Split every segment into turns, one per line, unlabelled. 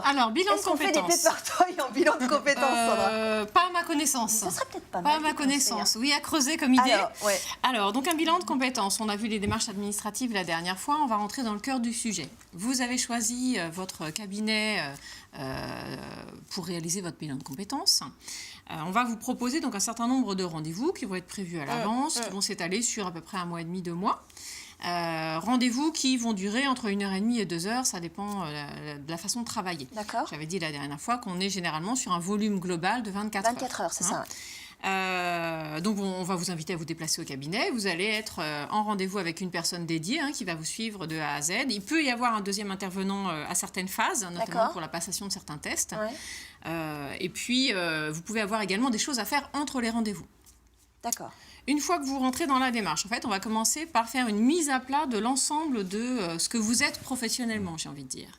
Alors, bilan de
est-ce qu'on fait des
compétences.
paper toys en bilan de compétences, Sandra?
Pas à ma connaissance.
Ça serait peut-être pas
Pas
mal.
à ma connaissance. Oui, à creuser comme idée.
Ouais.
Alors, donc un bilan de compétences. On a vu les démarches administratives la dernière fois. On va rentrer dans le cœur du sujet. Vous avez choisi votre cabinet pour réaliser votre bilan de compétences. On va vous proposer donc un certain nombre de rendez-vous qui vont être prévus à l'avance, qui vont s'étaler sur à peu près 1 mois et demi, 2 mois. Rendez-vous qui vont durer entre 1h30 et 2 heures, ça dépend de la façon de travailler.
D'accord.
J'avais dit la dernière fois qu'on est généralement sur un volume global de 24 heures.
24 heures, c'est ça.
Donc on va vous inviter à vous déplacer au cabinet. Vous allez être en rendez-vous avec une personne dédiée qui va vous suivre de A à Z. Il peut y avoir un deuxième intervenant à certaines phases, notamment pour la passation de certains tests.
Ouais.
Et puis vous pouvez avoir également des choses à faire entre les rendez-vous.
D'accord.
Une fois que vous rentrez dans la démarche, en fait, on va commencer par faire une mise à plat de l'ensemble de ce que vous êtes professionnellement, j'ai envie de dire.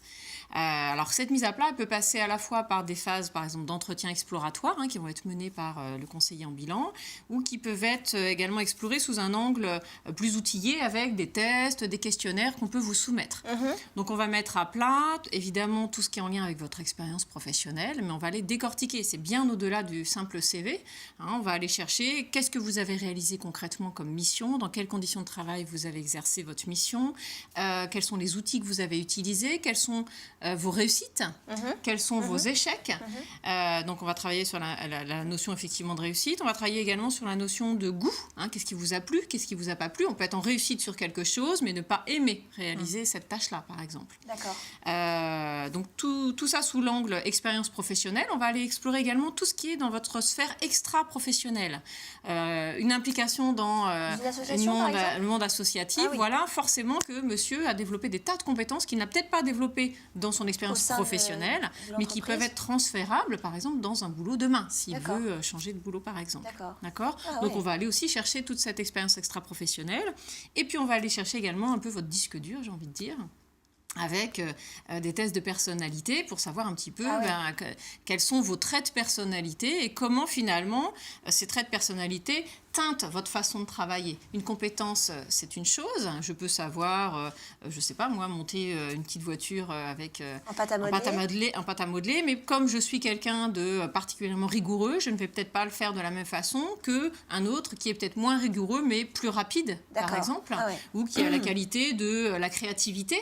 Alors, cette mise à plat elle peut passer à la fois par des phases, par exemple, d'entretien exploratoire qui vont être menées par le conseiller en bilan ou qui peuvent être également explorées sous un angle plus outillé avec des tests, des questionnaires qu'on peut vous soumettre. Donc, on va mettre à plat, évidemment, tout ce qui est en lien avec votre expérience professionnelle, mais on va aller décortiquer. C'est bien au-delà du simple CV. On va aller chercher qu'est-ce que vous avez réalisé concrètement comme mission, dans quelles conditions de travail vous avez exercé votre mission, quels sont les outils que vous avez utilisés, quels sont vos réussites, quels sont vos échecs. Donc, on va travailler sur la notion effectivement de réussite. On va travailler également sur la notion de goût. Qu'est-ce qui vous a plu, qu'est-ce qui vous a pas plu. On peut être en réussite sur quelque chose, mais ne pas aimer réaliser cette tâche-là, par exemple.
D'accord.
Donc, tout ça sous l'angle expérience professionnelle. On va aller explorer également tout ce qui est dans votre sphère extra-professionnelle. Une implication dans le monde associatif. Voilà, forcément que monsieur a développé des tas de compétences qu'il n'a peut-être pas développées dans son expérience professionnelle, mais qui peuvent être transférables, par exemple, dans un boulot demain, s'il veut changer de boulot, par exemple. D'accord. Donc, on va aller aussi chercher toute cette expérience extra-professionnelle. Et puis, on va aller chercher également un peu votre disque dur, j'ai envie de dire, avec des tests de personnalité pour savoir un petit peu quels sont vos traits de personnalité et comment, finalement, ces traits de personnalité teinte votre façon de travailler. Une compétence, c'est une chose. Je peux savoir, je ne sais pas, moi, monter une petite voiture avec en pâte à modeler, mais comme je suis quelqu'un de particulièrement rigoureux, je ne vais peut-être pas le faire de la même façon qu'un autre qui est peut-être moins rigoureux, mais plus rapide, par exemple, ou qui a la qualité de la créativité.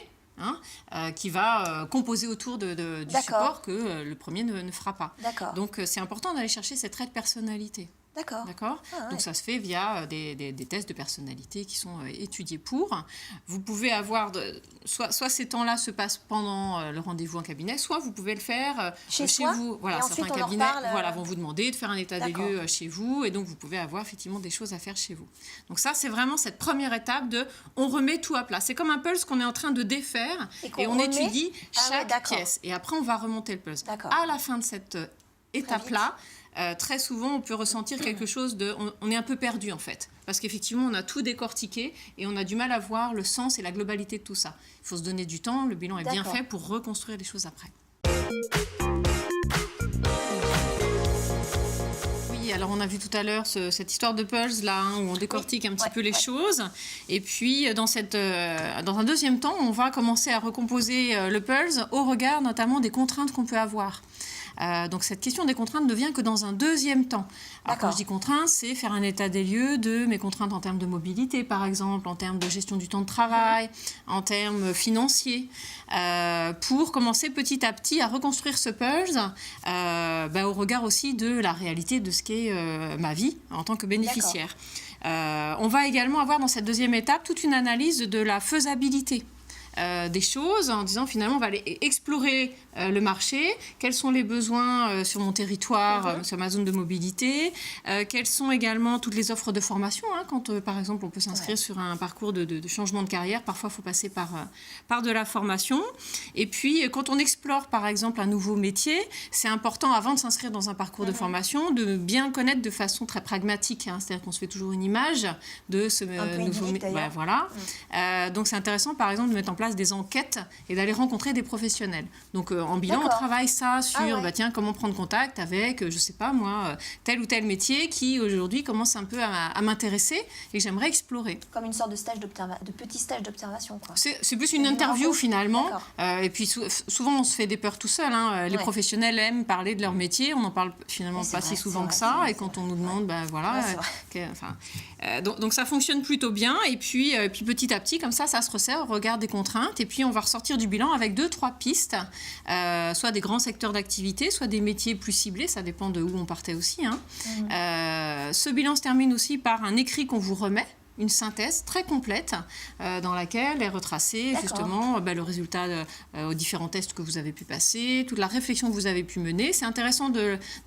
Qui va composer autour du support que le premier ne fera pas. Donc, c'est important d'aller chercher ces traits de personnalité. D'accord. Donc, ça se fait via des tests de personnalité qui sont étudiés pour. Vous pouvez avoir... Soit ces temps-là se passent pendant le rendez-vous en cabinet, soit vous pouvez le faire chez vous. Voilà, certains cabinets vont vous demander de faire un état des lieux chez vous, et donc vous pouvez avoir effectivement des choses à faire chez vous. Donc ça, c'est vraiment cette première étape de... On remet tout à plat. C'est comme un puzzle qu'on est en train de défaire, et on étudie chaque pièce. Et après, on va remonter le puzzle. À la fin de cette étape-là, très souvent, on peut ressentir quelque chose de... On est un peu perdu, en fait. Parce qu'effectivement, on a tout décortiqué et on a du mal à voir le sens et la globalité de tout ça. Il faut se donner du temps, le bilan est bien fait pour reconstruire les choses après. Oui, alors on a vu tout à l'heure cette histoire de puzzle là, où on décortique un petit peu les choses. Et puis, dans un deuxième temps, on va commencer à recomposer le puzzle au regard notamment des contraintes qu'on peut avoir. Donc cette question des contraintes ne vient que dans un deuxième temps. Alors quand je dis contraintes, c'est faire un état des lieux de mes contraintes en termes de mobilité, par exemple, en termes de gestion du temps de travail, en termes financiers, pour commencer petit à petit à reconstruire ce puzzle au regard aussi de la réalité de ce qu'est ma vie en tant que bénéficiaire. On va également avoir dans cette deuxième étape toute une analyse de la faisabilité des choses en disant finalement on va aller explorer le marché, quels sont les besoins sur mon territoire, sur ma zone de mobilité, quelles sont également toutes les offres de formation, quand par exemple on peut s'inscrire sur un parcours de changement de carrière, parfois il faut passer par de la formation, et puis quand on explore par exemple un nouveau métier, c'est important avant de s'inscrire dans un parcours de formation de bien connaître de façon très pragmatique, c'est-à-dire qu'on se fait toujours une image de ce nouveau métier. Donc c'est intéressant par exemple de mettre en place place des enquêtes et d'aller rencontrer des professionnels. Donc en bilan, on travaille ça sur comment prendre contact avec, je sais pas moi, tel ou tel métier qui aujourd'hui commence un peu à m'intéresser et que j'aimerais explorer.
Comme une sorte de petit stage d'observation, quoi.
C'est plus une interview finalement. Et puis souvent on se fait des peurs tout seul. Hein. Les professionnels aiment parler de leur métier, on n'en parle finalement pas si souvent que ça. Et quand on nous demande, donc ça fonctionne plutôt bien. Et puis petit à petit, comme ça se resserre au regard des contraintes. Et puis on va ressortir du bilan avec 2-3 pistes, soit des grands secteurs d'activité, soit des métiers plus ciblés. Ça dépend de où on partait aussi. Hein. Ce bilan se termine aussi par un écrit qu'on vous remet. Une synthèse très complète dans laquelle est retracé justement le résultat aux différents tests que vous avez pu passer, toute la réflexion que vous avez pu mener. C'est intéressant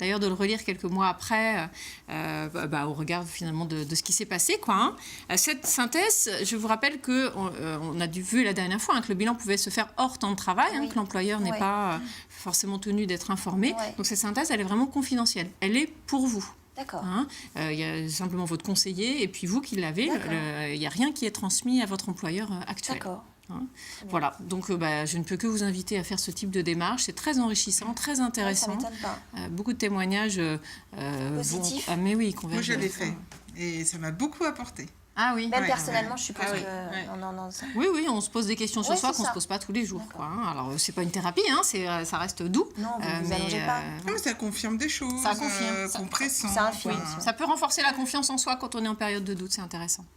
d'ailleurs de le relire quelques mois après au regard finalement de ce qui s'est passé, quoi, hein. Cette synthèse, je vous rappelle qu'on a vu la dernière fois que le bilan pouvait se faire hors temps de travail, que l'employeur n'est pas forcément tenu d'être informé. Donc cette synthèse, elle est vraiment confidentielle. Elle est pour vous.
D'accord.
Il y a simplement votre conseiller et puis vous qui l'avez. Il n'y a rien qui est transmis à votre employeur actuel.
D'accord.
Voilà, donc je ne peux que vous inviter à faire ce type de démarche. C'est très enrichissant, très intéressant.
Ça m'étonne pas.
Beaucoup de témoignages
positifs.
Mais oui,
moi, je l'ai fait et ça m'a beaucoup apporté.
Ah oui.
Même personnellement, je suppose que...
Oui, on se pose des questions sur soi qu'on ne se pose pas tous les jours. Quoi, hein. Alors, c'est pas une thérapie, ça reste doux.
Non, vous allongez pas.
Mais ça confirme des choses
ça confirme.
qu'on pressent.
Ça influence.
Ça peut renforcer la confiance en soi quand on est en période de doute, c'est intéressant.